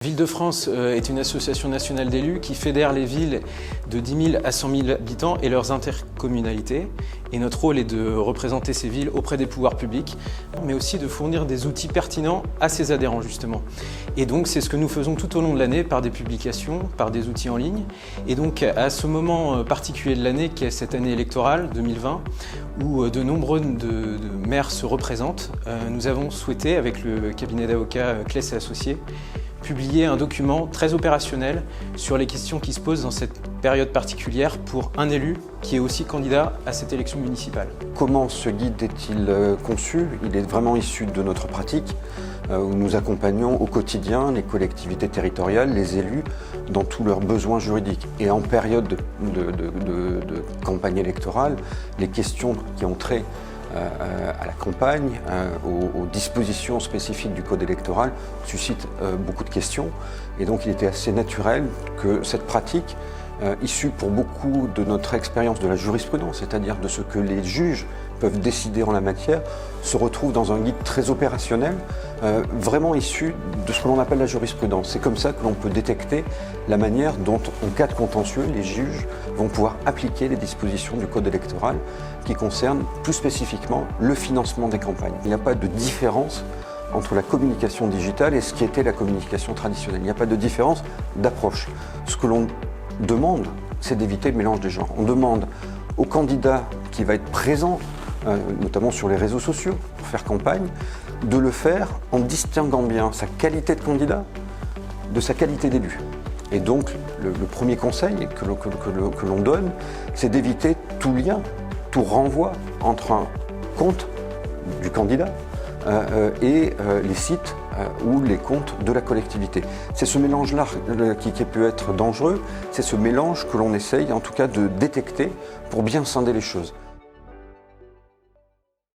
Ville-de-France est une association nationale d'élus qui fédère les villes de 10 000 à 100 000 habitants et leurs intercommunalités. Et notre rôle est de représenter ces villes auprès des pouvoirs publics, mais aussi de fournir des outils pertinents à ces adhérents justement. Et donc c'est ce que nous faisons tout au long de l'année par des publications, par des outils en ligne. Et donc à ce moment particulier de l'année qui est cette année électorale 2020, où de nombreux maires se représentent, nous avons souhaité avec le cabinet d'avocats Claes et Associés publier un document très opérationnel sur les questions qui se posent dans cette période particulière pour un élu qui est aussi candidat à cette élection municipale. Comment ce guide est-il conçu? Il est vraiment issu de notre pratique où nous accompagnons au quotidien les collectivités territoriales, les élus dans tous leurs besoins juridiques. Et en période de campagne électorale, les questions qui ont trait à la campagne, aux dispositions spécifiques du code électoral suscitent beaucoup de questions. Et donc il était assez naturel que cette pratique, issue pour beaucoup de notre expérience de la jurisprudence, c'est-à-dire de ce que les juges peuvent décider en la matière, se retrouve dans un guide très opérationnel, vraiment issu de ce que l'on appelle la jurisprudence. C'est comme ça que l'on peut détecter la manière dont, en cas de contentieux, les juges vont pouvoir appliquer les dispositions du code électoral qui concernent plus spécifiquement le financement des campagnes. Il n'y a pas de différence entre la communication digitale et ce qui était la communication traditionnelle. Il n'y a pas de différence d'approche. Ce que l'on demande, c'est d'éviter le mélange des genres. On demande au candidat qui va être présent, notamment sur les réseaux sociaux, pour faire campagne, de le faire en distinguant bien sa qualité de candidat de sa qualité d'élu. Et donc, le premier conseil que l'on donne, c'est d'éviter tout lien, tout renvoi entre un compte du candidat et les sites ou les comptes de la collectivité. C'est ce mélange-là qui peut être dangereux, c'est ce mélange que l'on essaye en tout cas de détecter pour bien scinder les choses.